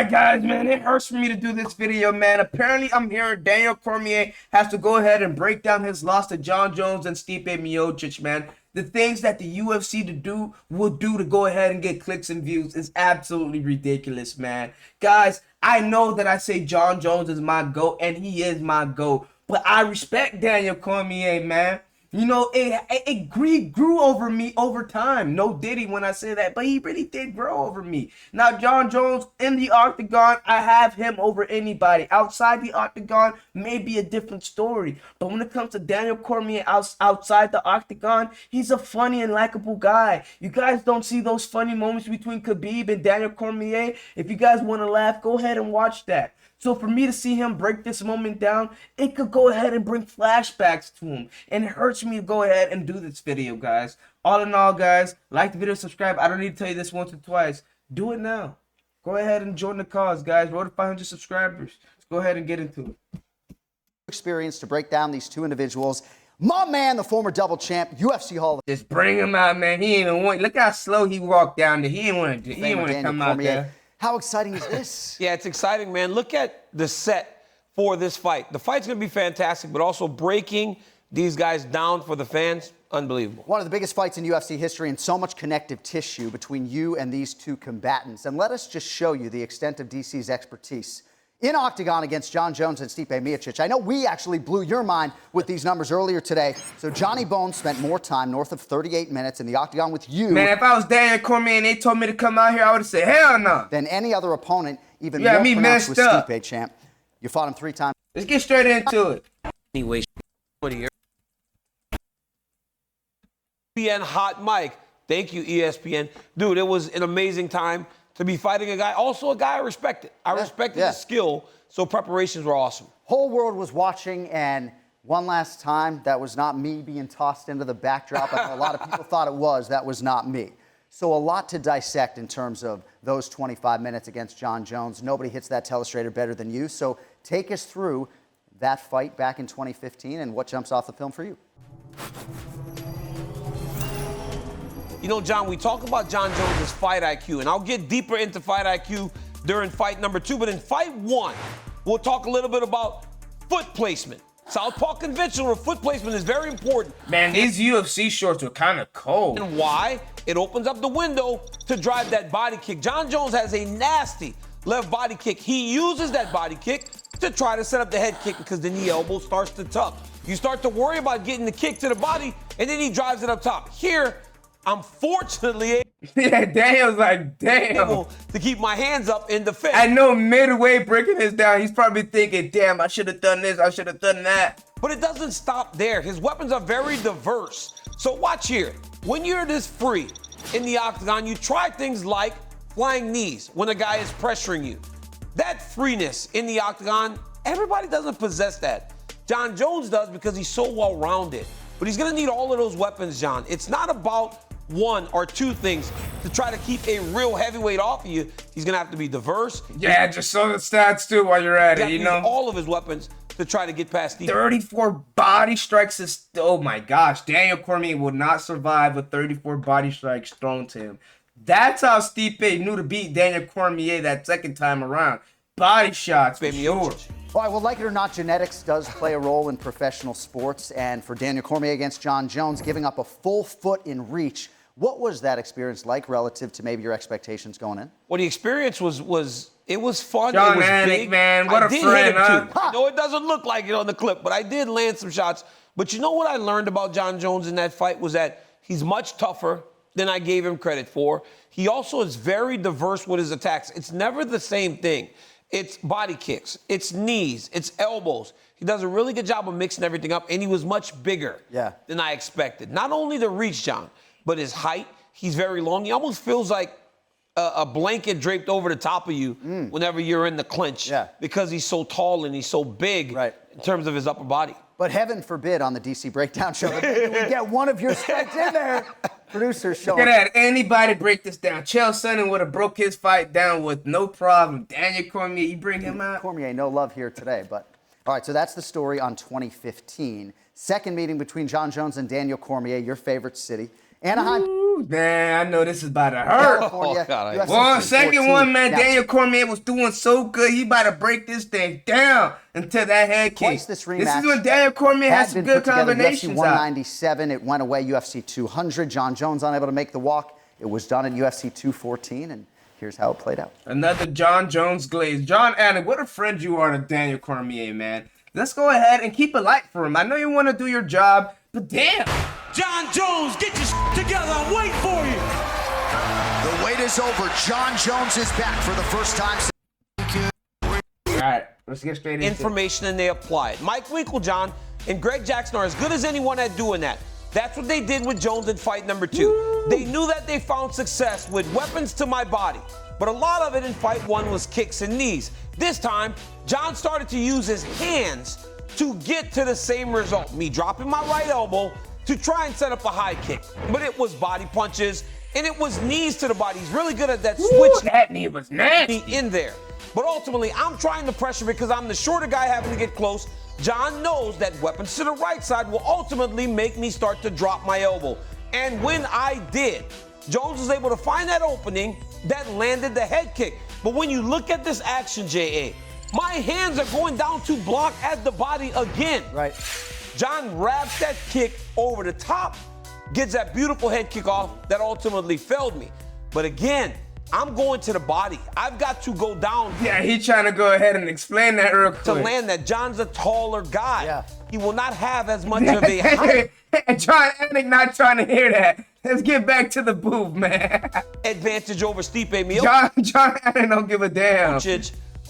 right, guys, man, it hurts for me to do this video, man. Apparently, I'm hearing Daniel Cormier has to go ahead and break down his loss to Jon Jones and Stipe Miocic, man. The things that the UFC will do to go ahead and get clicks and views is absolutely ridiculous, man. Guys, I know that I say Jon Jones is my GOAT, and he is my GOAT, but I respect Daniel Cormier, man. You know, it grew over me over time. No Diddy when I say that, but he really did grow over me. Now, Jon Jones in the octagon, I have him over anybody. Outside the octagon, maybe a different story. But when it comes to Daniel Cormier outside the octagon, he's a funny and likable guy. You guys don't see those funny moments between Khabib and Daniel Cormier? If you guys want to laugh, go ahead and watch that. So for me to see him break this moment down, it could go ahead and bring flashbacks to him. And it hurts me to go ahead and do this video, guys. All in all, guys, like the video, subscribe. I don't need to tell you this once or twice. Do it now. Go ahead and join the cause, guys. Road to 500 subscribers. Let's go ahead and get into it. Experience to break down these two individuals. My man, the former double champ, UFC Hall. Just bring him out, man. He ain't even want. Look how slow he walked down there. He didn't want to come out there. How exciting is this? Yeah, it's exciting, man. Look at the set for this fight. The fight's going to be fantastic, but also breaking these guys down for the fans, unbelievable. One of the biggest fights in UFC history, and so much connective tissue between you and these two combatants. And let us just show you the extent of DC's expertise in octagon against Jon Jones and Stipe Miocic. I know we actually blew your mind with these numbers earlier today. So Johnny Bones spent more time, north of 38 minutes, in the octagon with you. Man, if I was Daniel Cormier and they told me to come out here, I would have said, hell no. Than any other opponent, even more pronounced with Stipe, champ. You fought him 3 times. Let's get straight into it. Anyway, ESPN Hot Mic. Thank you, ESPN. Dude, it was an amazing time to be fighting a guy, also a guy I respected. I respected his skill, so preparations were awesome. Whole world was watching, and one last time, that was not me being tossed into the backdrop. I know a lot of people thought it was. That was not me. So a lot to dissect in terms of those 25 minutes against Jon Jones. Nobody hits that telestrator better than you. So take us through that fight back in 2015 and what jumps off the film for you. You know, John, we talk about Jon Jones' fight IQ, and I'll get deeper into fight IQ during fight number 2. But in fight 1, we'll talk a little bit about foot placement. Southpaw conventional foot placement is very important. Man, these UFC shorts are kind of cold. And why? It opens up the window to drive that body kick. Jon Jones has a nasty left body kick. He uses that body kick to try to set up the head kick because the knee elbow starts to tuck. You start to worry about getting the kick to the body, and then he drives it up top. Here, I'm fortunately Daniel's like, damn. able to keep my hands up in defense. I know midway breaking this down, he's probably thinking, damn, I should have done this, I should have done that. But it doesn't stop there. His weapons are very diverse. So watch here. When you're this free in the octagon, you try things like flying knees when a guy is pressuring you. That freeness in the octagon, everybody doesn't possess that. Jon Jones does because he's so well-rounded. But he's going to need all of those weapons, John. It's not about 1 or 2 things to try to keep a real heavyweight off of you. He's going to have to be diverse. Yeah, just show the stats, too, while you're at it, you know? All of his weapons to try to get past Stipe. 34 body strikes is, oh my gosh, Daniel Cormier will not survive with 34 body strikes thrown to him. That's how Stipe knew to beat Daniel Cormier that second time around. Body shots, for sure. All right, well, like it or not, genetics does play a role in professional sports. And for Daniel Cormier against Jon Jones, giving up a full foot in reach, what was that experience like relative to maybe your expectations going in? Well, the experience was it was fun. John it was Anik, big. man, what I a did friend, hit him huh? too. I know it doesn't look like it on the clip, but I did land some shots. But you know what I learned about Jon Jones in that fight was that he's much tougher than I gave him credit for. He also is very diverse with his attacks. It's never the same thing. It's body kicks, it's knees, it's elbows. He does a really good job of mixing everything up, and he was much bigger than I expected. Not only the reach, John, but his height. He's very long. He almost feels like a blanket draped over the top of you whenever you're in the clinch because he's so tall and he's so big in terms of his upper body. But heaven forbid on the DC Breakdown show that maybe we get one of your strikes in there. Producers showing. Look at that. Anybody break this down. Chael Sonnen would have broke his fight down with no problem. Daniel Cormier, you bring him out. Cormier, no love here today. But all right, so that's the story on 2015. Second meeting between Jon Jones and Daniel Cormier, your favorite city. Anaheim. Woo, man, I know this is about to hurt. California, Oh, God, UFC Well, second 214. one, man, Now, Daniel Cormier was doing so good. He about to break this thing down until that head kick. Twice this This rematch is when Daniel Cormier has had some been good put together. UFC combinations out. 197, it went away. UFC 200, John Jones unable to make the walk. It was done at UFC 214, and here's how it played out. Another John Jones glaze. John Anik, what a friend you are to Daniel Cormier, man. Let's go ahead and keep it light for him. I know you want to do your job, but damn. John Jones, get your together. I'm waiting for you. The wait is over. John Jones is back for the first time. All right, let's get straight into it. Information and they apply it. Mike Winklejohn and Greg Jackson are as good as anyone at doing that. That's what they did with Jones in fight number 2. Woo. They knew that they found success with weapons to my body, but a lot of it in fight 1 was kicks and knees. This time, John started to use his hands to get to the same result. Me dropping my right elbow to try and set up a high kick, but it was body punches and it was knees to the body. He's really good at that switch. That knee was nasty. In there. But ultimately, I'm trying to pressure because I'm the shorter guy having to get close. John knows that weapons to the right side will ultimately make me start to drop my elbow. And when I did, Jones was able to find that opening that landed the head kick. But when you look at this action, J.A., my hands are going down to block at the body again. Right. John wraps that kick over the top, gets that beautiful head kick off that ultimately failed me. But again, I'm going to the body. I've got to go down. Yeah, he's trying to go ahead and explain that real quick. To land that. John's a taller guy. Yeah. He will not have as much of a height John Anik not trying to hear that. Let's get back to the booth, man. advantage over Stipe Miocic. John Anik don't give a damn.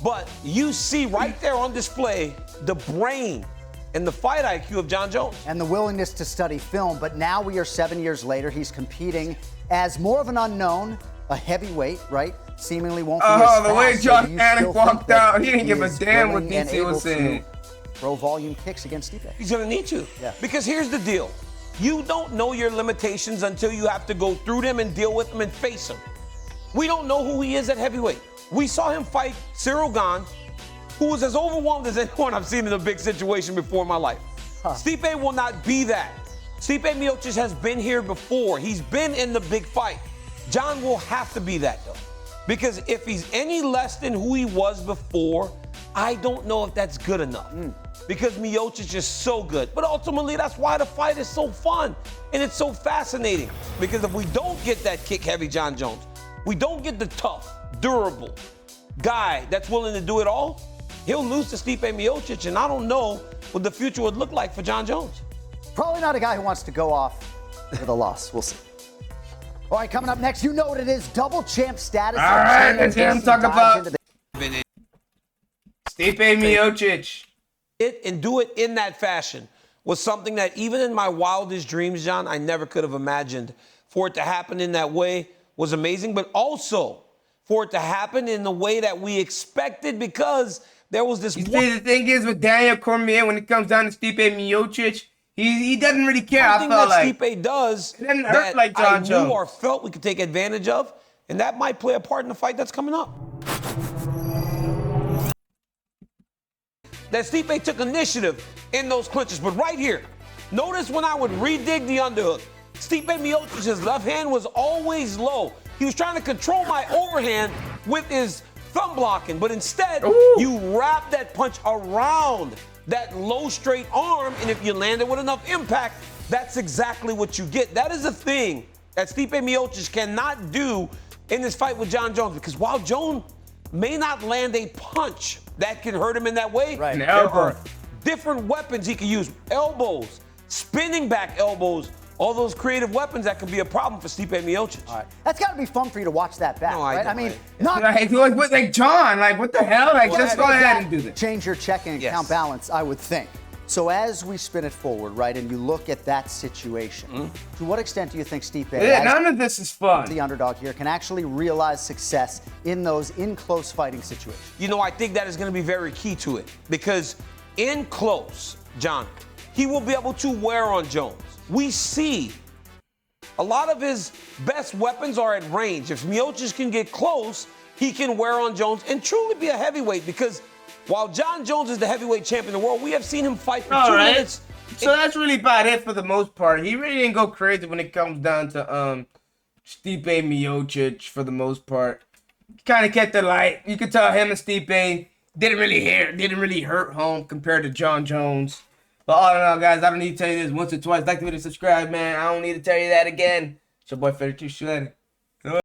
But you see right there on display the brain and the fight IQ of John Jones. And the willingness to study film. But now we are 7 years later. He's competing as more of an unknown, a heavyweight, right? Seemingly won't be as fast. The way John So you Anik still walked think that out, he didn't give a is damn what willing and DC was able to saying. Throw volume kicks against Stipe. He's going to need to. Yeah. Because here's the deal. You don't know your limitations until you have to go through them and deal with them and face them. We don't know who he is at heavyweight. We saw him fight Cyril Gane, who was as overwhelmed as anyone I've seen in a big situation before in my life. Stipe will not be that. Stipe Miocic has been here before. He's been in the big fight. John will have to be that, though. Because if he's any less than who he was before, I don't know if that's good enough. Because Miocic is so good. But ultimately, that's why the fight is so fun and it's so fascinating. Because if we don't get that kick-heavy John Jones, we don't get the tough, durable guy that's willing to do it all, he'll lose to Stipe Miocic, and I don't know what the future would look like for John Jones. Probably not a guy who wants to go off with a loss. We'll see. All right, coming up next, you know what it is. Double champ status. All right, let's hear him talk about Stipe Miocic. It and do it in that fashion was something that even in my wildest dreams, John, I never could have imagined. For it to happen in that way was amazing, but also for it to happen in the way that we expected because there was this You see, the thing is with Daniel Cormier, when it comes down to Stipe Miocic, he doesn't really care. I thing felt that like Stipe does it didn't hurt that like John I Jones. knew or felt we could take advantage of, and that might play a part in the fight that's coming up. That Stipe took initiative in those clinches, but right here, notice when I would redig the underhook, Stipe Miocic's left hand was always low. He was trying to control my overhand with his thumb blocking, but instead, you wrap that punch around that low straight arm, and if you land it with enough impact, that's exactly what you get. That is a thing that Stipe Miocic cannot do in this fight with John Jones, because while Jones may not land a punch that can hurt him in that way, Right. there are different weapons he can use. Elbows, spinning back elbows, all those creative weapons that could be a problem for Stipe Miocic. All right. That's got to be fun for you to watch that back, No, I right? don't. I mean, not like John, like what the hell? Like just go ahead and do this. change your checking account balance, I would think. So as we spin it forward, right, and you look at that situation, to what extent do you think Stipe, Yeah, as none of this is fun. the underdog here, can actually realize success in those close fighting situations? You know, I think that is going to be very key to it because in close, John, he will be able to wear on Jones. We see a lot of his best weapons are at range. If Miocic can get close, he can wear on Jones and truly be a heavyweight because while John Jones is the heavyweight champion of the world, we have seen him fight for 2 minutes. So that's really about it for the most part. He really didn't go crazy when it comes down to Stipe Miocic for the most part. Kind of kept it light. You could tell him and Stipe didn't really hurt home compared to John Jones. But all in all, guys, I don't need to tell you this once or twice. Like the video, subscribe, man. I don't need to tell you that again. It's your boy Federer. See you later.